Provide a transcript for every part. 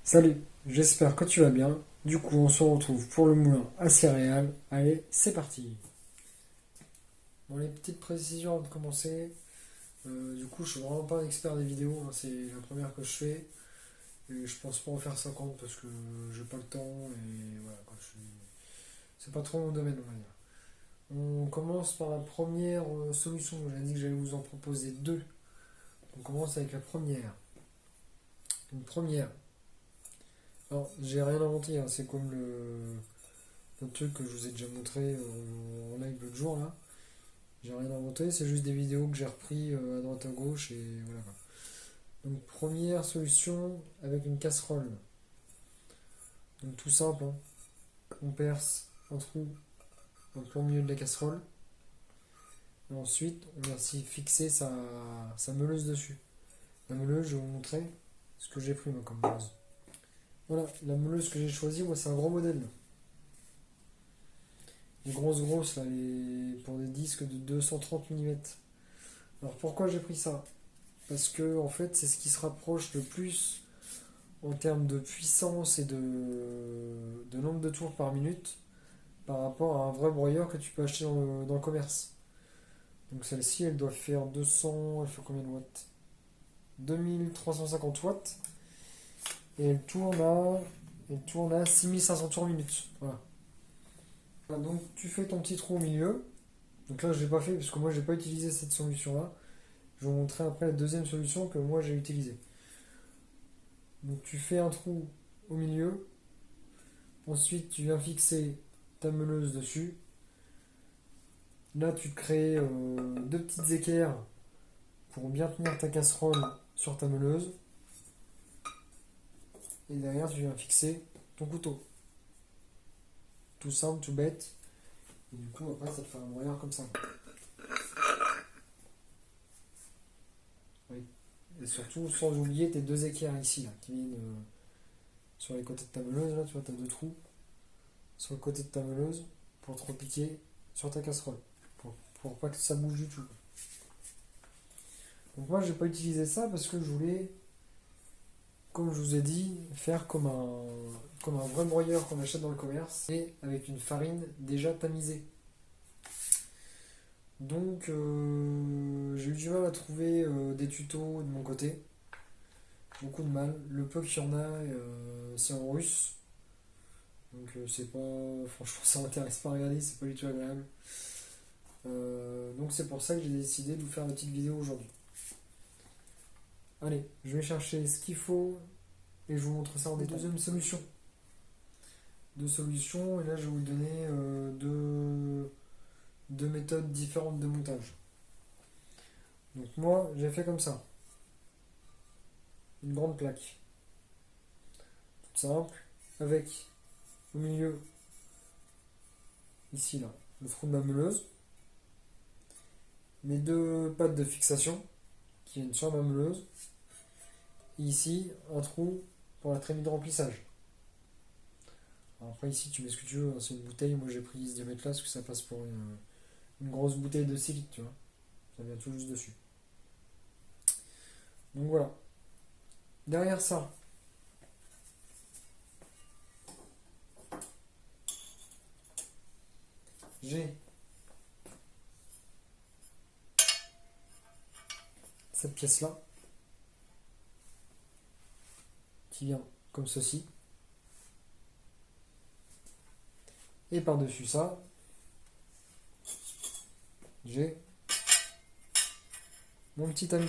Salut, j'espère que tu vas bien. Du coup, on se retrouve pour le moulin à céréales. Allez, c'est parti. Bon, les petites précisions avant de commencer. Du coup, je suis vraiment pas un expert des vidéos, hein, c'est la première que je fais. Et je pense pas en faire 50 parce que j'ai pas le temps et voilà, quoi, c'est pas trop mon domaine, on va dire. On commence par la première solution. J'ai dit que j'allais vous en proposer deux. On commence avec la première. Une première. Alors, j'ai rien inventé, hein, c'est comme le truc que je vous ai déjà montré en live l'autre jour là. J'ai rien inventé, c'est juste des vidéos que j'ai repris à droite à gauche et voilà quoi. Donc première solution avec une casserole. Donc tout simple, hein. On perce un trou en plein milieu de la casserole. Et ensuite, on vient s'y fixer sa meuleuse dessus. La meuleuse, je vais vous montrer ce que j'ai pris moi comme meuleuse. Voilà, la meuleuse que j'ai choisie, moi c'est un gros modèle. Les grosses là, pour des disques de 230 mm. Alors pourquoi j'ai pris ça? Parce que en fait c'est ce qui se rapproche le plus en termes de puissance et de nombre de tours par minute par rapport à un vrai broyeur que tu peux acheter dans le commerce. Donc celle-ci, elle doit faire 200, elle fait combien de watts? 2350 watts et elle tourne à 6500 tours minute. Voilà. Voilà, donc tu fais ton petit trou au milieu. Donc là je l'ai pas fait parce que moi j'ai pas utilisé cette solution là. Je vais vous montrer après la deuxième solution que moi j'ai utilisée. Donc tu fais un trou au milieu. Ensuite tu viens fixer ta meuleuse dessus. Là, tu crées deux petites équerres pour bien tenir ta casserole sur ta meuleuse. Et derrière, tu viens fixer ton couteau. Tout simple, tout bête. Et du coup, après, ça te fait un broyeur comme ça. Oui. Et surtout, sans oublier tes deux équerres ici, là, qui viennent sur les côtés de ta meuleuse. Là, tu vois, tu as deux trous sur le côté de ta meuleuse pour te repiquer sur ta casserole. Pour pas que ça bouge du tout. Donc moi, j'ai pas utilisé ça parce que je voulais, comme je vous ai dit, faire comme un vrai broyeur qu'on achète dans le commerce et avec une farine déjà tamisée. Donc j'ai eu du mal à trouver des tutos de mon côté. Beaucoup de mal. Le peu qu'il y en a, c'est en russe. Donc c'est pas. Franchement, ça m'intéresse pas à regarder, c'est pas du tout agréable. Donc c'est pour ça que j'ai décidé de vous faire une petite vidéo aujourd'hui. Allez, je vais chercher ce qu'il faut et je vous montre ça en détail. Deuxième solution. Deux solutions, et là je vais vous donner deux méthodes différentes de montage. Donc moi j'ai fait comme ça, une grande plaque, toute simple, avec au milieu, ici là, le front de ma meuleuse, mes deux pattes de fixation qui viennent sur ma meuleuse, et ici un trou pour la trémie de remplissage. Alors après ici tu mets ce que tu veux, hein, c'est une bouteille, moi j'ai pris ce diamètre là parce que ça passe pour une grosse bouteille de 6 litres, tu vois, ça vient tout juste dessus. Donc voilà. Derrière ça, j'ai cette pièce-là qui vient comme ceci. Et par-dessus ça, j'ai mon petit ami.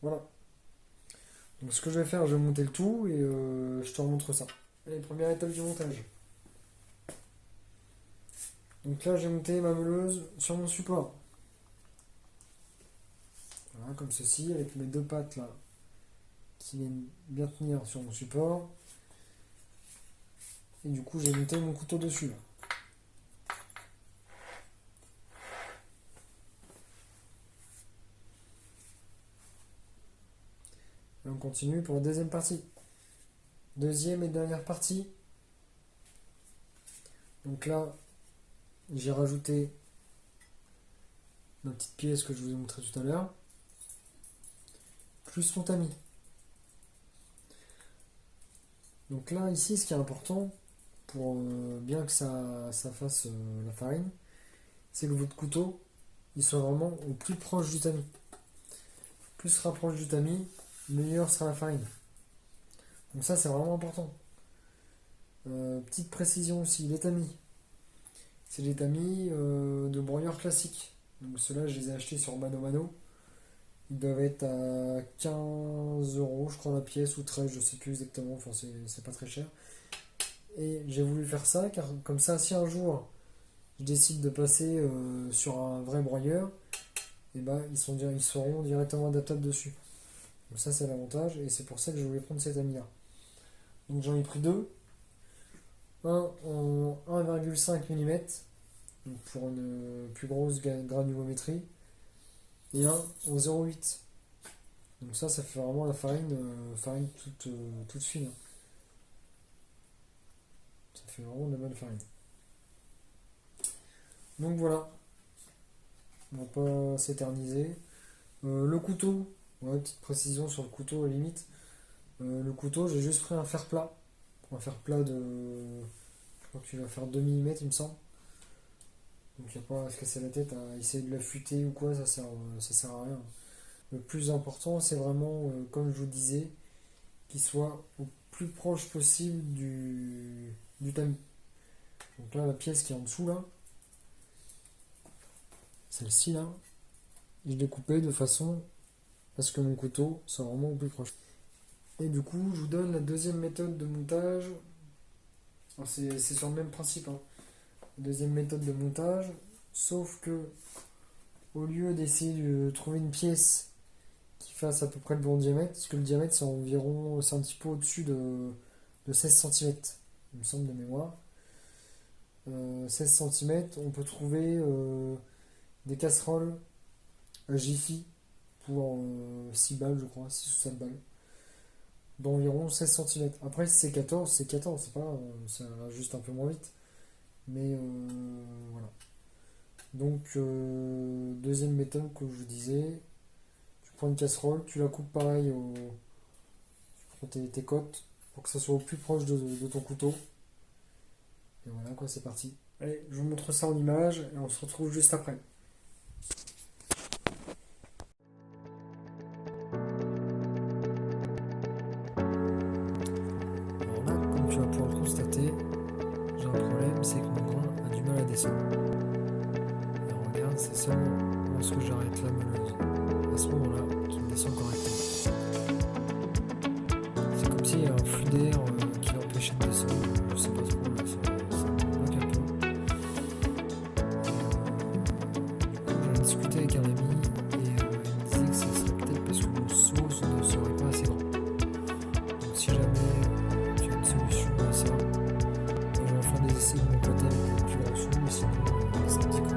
Voilà. Donc ce que je vais faire, je vais monter le tout et je te remontre ça. Allez, première étape du montage. Donc là, j'ai monté ma meuleuse sur mon support. Voilà, comme ceci, avec mes deux pattes là qui viennent bien tenir sur mon support. Et du coup, j'ai monté mon couteau dessus. Là. Et on continue pour la deuxième partie. Deuxième et dernière partie. Donc là, j'ai rajouté ma petite pièce que je vous ai montré tout à l'heure. plus ton tamis. Donc là, ici, ce qui est important pour bien que ça fasse la farine, c'est que votre couteau, il soit vraiment au plus proche du tamis. Plus se rapproche du tamis, meilleure sera la farine. Donc ça, c'est vraiment important. Petite précision aussi, les tamis. C'est des tamis de broyeur classique. Donc ceux-là, je les ai achetés sur Mano Mano. Ils doivent être à 15 euros, je crois, la pièce, ou 13, je sais plus exactement. Enfin, c'est pas très cher. Et j'ai voulu faire ça, car comme ça, si un jour je décide de passer sur un vrai broyeur, et ben, ils seront directement adaptables dessus. Donc ça, c'est l'avantage, et c'est pour ça que je voulais prendre cet ami-là. Donc j'en ai pris deux. Un en 1,5 mm, donc pour une plus grosse granulométrie, et un en 0,8. Donc ça fait vraiment la farine toute fine. Ça fait vraiment de la bonne farine. Donc voilà, on va pas s'éterniser. Le couteau, ouais, petite précision sur le couteau à la limite. Le couteau, j'ai juste pris un fer plat. Un fer plat de. Je crois qu'il va faire 2 mm, il me semble. Donc il n'y a pas à se casser la tête à essayer de l'affûter ou quoi, ça sert à rien. Le plus important, c'est vraiment, comme je vous disais, qu'il soit au plus proche possible du tamis. Donc là, la pièce qui est en dessous, là, celle-ci, là, je l'ai coupée de façon à ce que mon couteau soit vraiment au plus proche. Et du coup, je vous donne la deuxième méthode de montage. C'est sur le même principe, hein. Deuxième méthode de montage, sauf que au lieu d'essayer de trouver une pièce qui fasse à peu près le bon diamètre, parce que le diamètre c'est un petit peu au-dessus de 16 cm, il me semble de mémoire. 16 cm, on peut trouver des casseroles Jiffy pour 6 balles, je crois, 6 ou 7 balles, d'environ 16 cm. Après, si c'est 14, c'est 14, c'est pas, ça va juste un peu moins vite. Mais voilà. Donc, deuxième méthode, comme je vous disais, tu prends une casserole, tu la coupes pareil, tu prends tes côtes pour que ça soit au plus proche de ton couteau. Et voilà quoi, c'est parti. Allez, je vous montre ça en image et on se retrouve juste après. Alors là, comme tu vas pouvoir le constater, j'ai un problème, c'est que mon grain a du mal à descendre. Alors regarde, c'est seulement lorsque j'arrête la meuleuse à ce moment-là qu'il descend correctement. C'est comme s'il y a un flux d'air qui l'empêchait de descendre. Je sais pas trop, là, ça me bloque un peu. J'en ai discuté avec un ami et il me disait que ça serait peut-être parce que mon sauce ne serait pas assez grand. Donc si jamais tu as une solution à ça, je vais faire des essais de mon côté avec une plus grande sauce, mais sinon c'est un petit coup.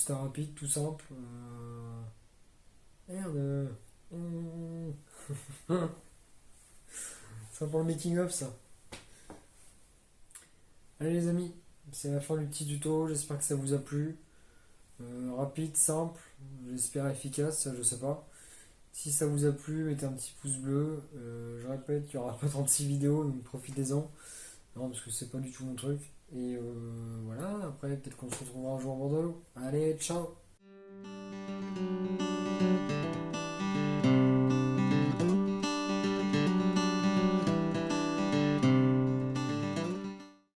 c'était rapide, tout simple. Merde. Ça pour le making of ça. Allez les amis, c'est la fin du petit tuto, j'espère que ça vous a plu. Rapide, simple, j'espère efficace, je sais pas. Si ça vous a plu, mettez un petit pouce bleu. Je répète, il n'y aura pas 36 vidéos, donc profitez-en. Non, parce que c'est pas du tout mon truc. Et voilà, après, peut-être qu'on se retrouvera un jour en bord de l'eau. Allez, ciao!